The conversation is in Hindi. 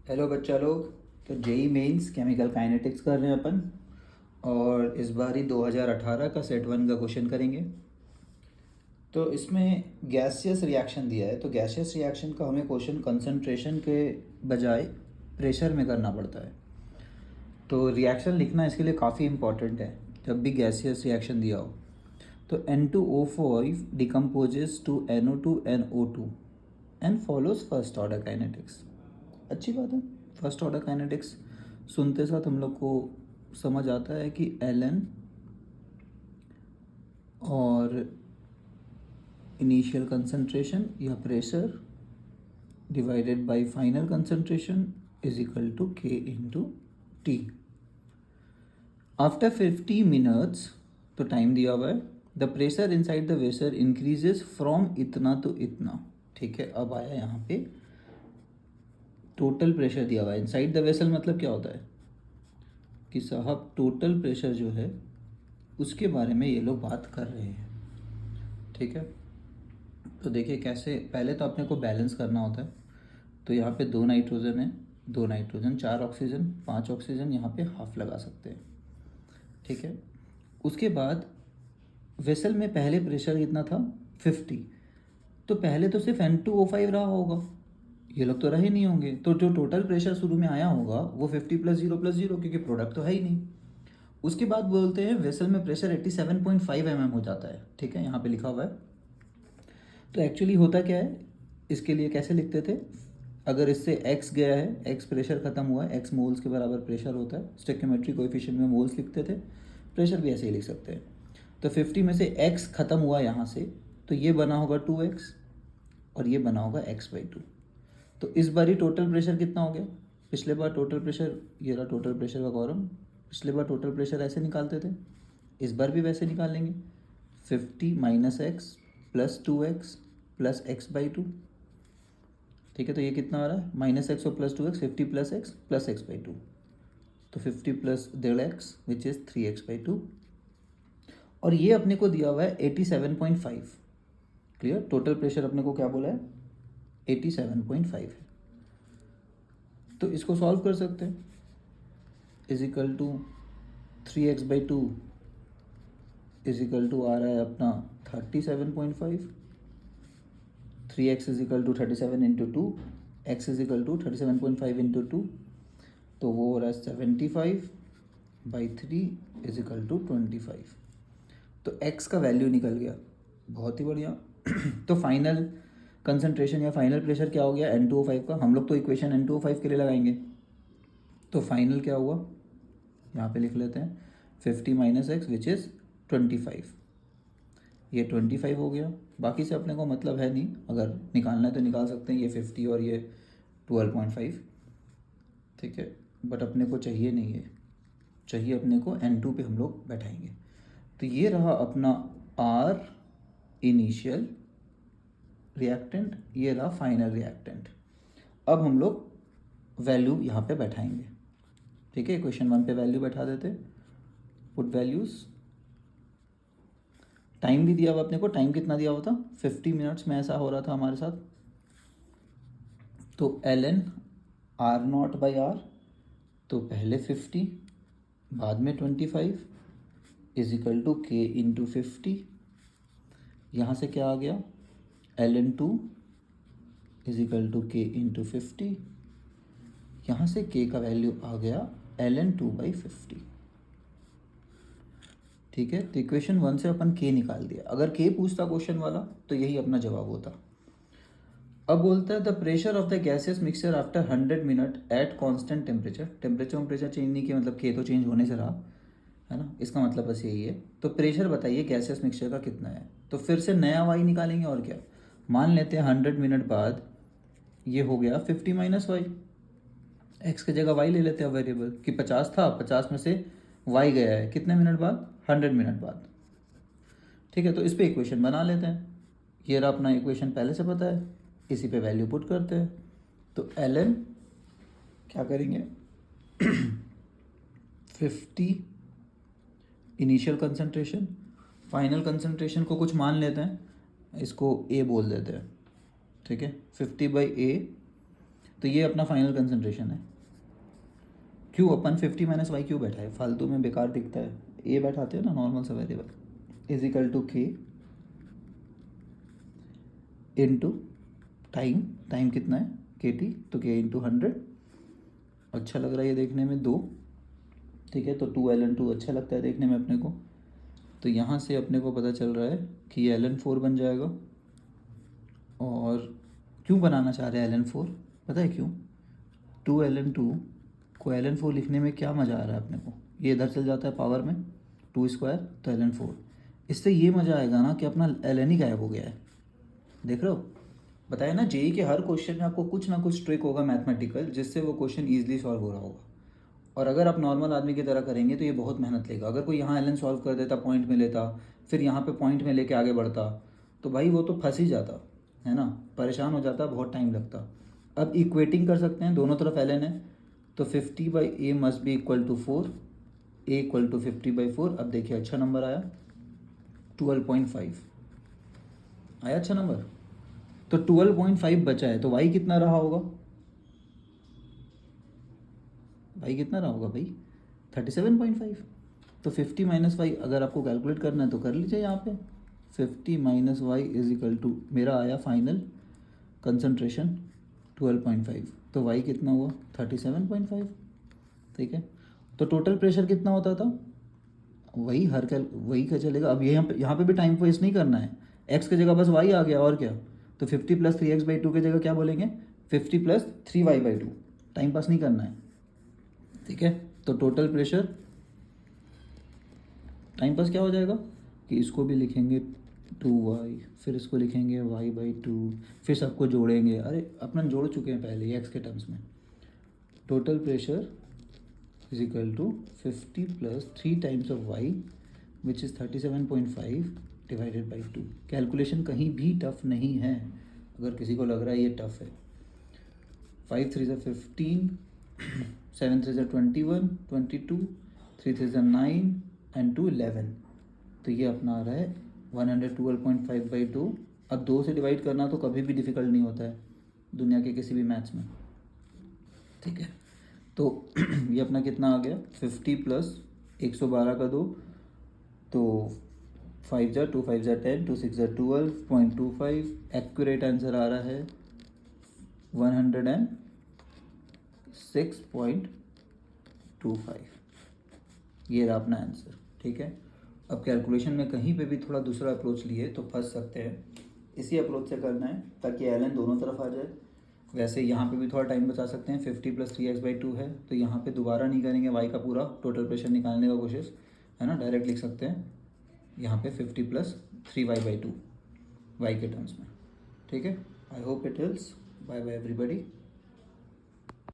हेलो बच्चा लोग। तो जेई मेंस केमिकल काइनेटिक्स कर रहे हैं अपन। और इस बार ही 2018 का सेट वन का क्वेश्चन करेंगे। तो इसमें गैसियस रिएक्शन दिया है, तो गैसियस रिएक्शन का हमें क्वेश्चन कंसंट्रेशन के बजाय प्रेशर में करना पड़ता है। तो रिएक्शन लिखना इसके लिए काफ़ी इंपॉर्टेंट है जब भी गैसियस रिएक्शन दिया हो। तो N2O5 decomposes to NO2 NO2 and follows first order kinetics. अच्छी बात है। फर्स्ट ऑर्डर काइनेटिक्स सुनते साथ हम लोग को समझ आता है कि Ln और initial concentration or pressure divided by final concentration is equal to K into T. After 50 minutes, तो टाइम दिया हुआ है, the pressure inside the vessel increases from इतना तो इतना। ठीक है, अब आया यहाँ पे टोटल प्रेशर दिया हुआ है इनसाइड द वेसल। मतलब क्या होता है कि साहब टोटल प्रेशर जो है उसके बारे में ये लोग बात कर रहे हैं। ठीक है, तो देखिए कैसे। पहले तो अपने को बैलेंस करना होता है। तो यहाँ पे 2 नाइट्रोजन है, 2 नाइट्रोजन, 4 ऑक्सीजन, 5 ऑक्सीजन, यहाँ पे हाफ लगा सकते हैं। ठीक है, उसके बाद वेसल में पहले प्रेशर कितना था 50। तो पहले तो सिर्फ N2O5 रहा होगा, ये लोग तो रहे नहीं होंगे। तो जो टोटल प्रेशर शुरू में आया होगा वो 50 + 0 + 0, क्योंकि प्रोडक्ट तो है ही नहीं। उसके बाद बोलते हैं वेसल में प्रेशर 87.5 mm हो जाता है। ठीक है, यहाँ पे लिखा हुआ है। तो एक्चुअली होता क्या है, इसके लिए कैसे लिखते थे, अगर इससे x गया है, x प्रेशर ख़त्म हुआ है, x मोल्स के बराबर प्रेशर होता है, स्टोइकियोमेट्रिक कोएफिशिएंट में मोल्स लिखते थे, प्रेशर भी ऐसे ही लिख सकते हैं। तो 50 में से x ख़त्म हुआ यहाँ से, तो ये बना होगा 2x और ये बना होगा x/2। तो इस बार ही टोटल प्रेशर कितना हो गया। पिछले बार टोटल प्रेशर, ये रहा टोटल प्रेशर का कॉलम। पिछले बार टोटल प्रेशर ऐसे निकालते थे, इस बार भी वैसे निकालेंगे। 50 - x + 2x + x/2। ठीक है, तो ये कितना आ रहा है, -x और +2x, 50 + x + x/2। तो 50 + 1.5x विच इज़ 3x/2। और ये अपने को दिया हुआ है 87.5। क्लियर, टोटल प्रेशर अपने को क्या बोला है 87.5 है। तो इसको सॉल्व कर सकते हैं। Is equal to 3x/2 is equal to आ रहा है अपना 37.5। 3x is equal to 37 into 2, x is equal to 37.5 into 2, तो वो हो रहा है 75/3 इज इक्वल टू 25। तो x का वैल्यू निकल गया, बहुत ही बढ़िया। तो फाइनल कंसंट्रेशन या फाइनल प्रेशर क्या हो गया N2O5 का। हम लोग तो इक्वेशन N2O5 के लिए लगाएंगे। तो फाइनल क्या हुआ, यहाँ पे लिख लेते हैं 50 - x विच इज़ 25। ये 25 हो गया। बाकी से अपने को मतलब है नहीं, अगर निकालना है तो निकाल सकते हैं, ये 50 और ये 12.5। ठीक है, बट अपने को चाहिए नहीं है, चाहिए अपने को N2 पे हम लोग बैठाएंगे। तो ये रहा अपना R इनिशियल रिएक्टेंट, ये रहा फाइनल रिएक्टेंट। अब हम लोग वैल्यू यहाँ पे बैठाएंगे। ठीक है, इक्वेशन 1 पे वैल्यू बैठा देते, पुट वैल्यूज़। टाइम भी दिया हुआ अपने को, टाइम कितना दिया हुआ था 50 मिनट्स में ऐसा हो रहा था हमारे साथ। तो Ln R0/R, तो पहले 50 बाद में 25 is equal to K into 50। यहाँ से क्या आ गया Ln2 is equal to K into 50। यहाँ से K का वैल्यू आ गया Ln2/50। ठीक है, तो इक्वेशन 1 से अपन K निकाल दिया। अगर K पूछता क्वेश्चन वाला तो यही अपना जवाब होता। अब बोलता है the pressure of the gaseous mixture after 100 minute at constant temperature. Temperature change नहीं किया, मतलब K तो चेंज होने से रहा है ना, इसका मतलब बस यही है। तो प्रेशर बताइए गैसियस मिक्सचर का कितना है। तो फिर से नया वाई निकालेंगे और क्या। मान लेते हैं 100 मिनट बाद ये हो गया 50 - y। एक्स की जगह वाई ले लेते हैं वेरिएबल, कि 50 था, 50 में से वाई गया है कितने मिनट बाद 100 मिनट बाद। ठीक है, तो इस पर इक्वेशन बना लेते हैं। ये रहा अपना इक्वेशन, पहले से पता है, इसी पे वैल्यू पुट करते हैं। तो Ln क्या करेंगे 50 इनिशियल कंसंट्रेशन, फाइनल कंसंट्रेशन को कुछ मान लेते हैं, इसको A बोल देते हैं। ठीक है, 50/A तो ये अपना फाइनल कंसंट्रेशन है। क्यों अपन 50 माइनस वाई क्यों बैठा है, फालतू में बेकार दिखता है, ए बैठाते हो ना नॉर्मल सा वेरिएबल, इज इक्वल टू के इंटू टाइम, टाइम कितना है के टी, तो के इंटू 100। अच्छा लग रहा है ये देखने में 2, ठीक है, तो 2ln2 अच्छा लगता है देखने में अपने को। तो यहाँ से अपने को पता चल रहा है कि ये ln4 बन जाएगा। और क्यों बनाना चाह रहे हैं ln4, पता है क्यों? 2ln2 को ln4 लिखने में क्या मज़ा आ रहा है अपने को, ये इधर चल जाता है पावर में 2 स्क्वायर, तो ln4। इससे ये मज़ा आएगा ना कि अपना ln ही गायब हो गया है। देख रहे हो, बताया ना, जेई के हर क्वेश्चन में आपको कुछ ना कुछ ट्रिक होगा मैथमेटिकल, जिससे वो क्वेश्चन ईजिली सॉल्व हो रहा होगा। और अगर आप नॉर्मल आदमी की तरह करेंगे तो ये बहुत मेहनत लेगा। अगर कोई यहाँ ln सॉल्व कर देता, पॉइंट में लेता, फिर यहाँ पे पॉइंट में लेके आगे बढ़ता, तो भाई वो तो फंस ही जाता है ना, परेशान हो जाता, बहुत टाइम लगता। अब इक्वेटिंग कर सकते हैं, दोनों तरफ ln है, तो 50/a must be equal to 4, a equal to 50/4। अब देखिए अच्छा नंबर आया 12.5 आया, अच्छा नंबर। तो 12.5 बचा है, तो y कितना रहा होगा, y कितना रहा होगा भाई 37.5। तो 50 माइनस वाई अगर आपको कैलकुलेट करना है तो कर लीजिए यहाँ पे, 50 minus Y is equal to, मेरा आया फाइनल कंसंट्रेशन 12.5, तो y कितना हुआ 37.5, ठीक है। तो टोटल प्रेशर कितना होता था, वही वही का चलेगा। अब यहाँ पे भी टाइम वेस्ट नहीं करना है, x की जगह बस y आ गया और क्या। तो 50 + 3x/2 की जगह क्या बोलेंगे, 50 + 3y/2, टाइम पास नहीं करना है, ठीक है। तो टोटल प्रेशर, टाइम पास क्या हो जाएगा कि इसको भी लिखेंगे 2y, फिर इसको लिखेंगे y/2, फिर सबको जोड़ेंगे, अरे अपन जोड़ चुके हैं पहले x के टर्म्स में। Total pressure is equal to 50 + 3 times of y which is 37.5 divided by 2। Calculation कहीं भी टफ नहीं है, अगर किसी को लग रहा है ये टफ है। 5 3 = 15, 7 3 = 21, 22, 3 3 = 9 एंड 2 11। तो ये अपना आ रहा है 112.5/2। अब 2 से डिवाइड करना तो कभी भी डिफ़िकल्ट नहीं होता है दुनिया के किसी भी मैथ्स में, ठीक है। तो ये अपना कितना आ गया 50 + 112 का 2, तो 5 × 2 5 × 10, 2 6 = 12.25। एक्यूरेट आंसर आ रहा है 106.25। ये रहा अपना आंसर, ठीक है। अब कैलकुलेशन में कहीं पे भी थोड़ा दूसरा अप्रोच लिए तो फंस सकते हैं, इसी अप्रोच से करना है ताकि ln दोनों तरफ आ जाए। वैसे यहाँ पे भी थोड़ा टाइम बचा सकते हैं, 50 + 3x/2 है, तो यहाँ पे दोबारा नहीं करेंगे y का पूरा टोटल प्रेशर निकालने का कोशिश, है ना, डायरेक्ट लिख सकते हैं यहाँ पे 50 + 3y/2 y के टर्म्स में, ठीक है। I hope it helps. Bye bye everybody.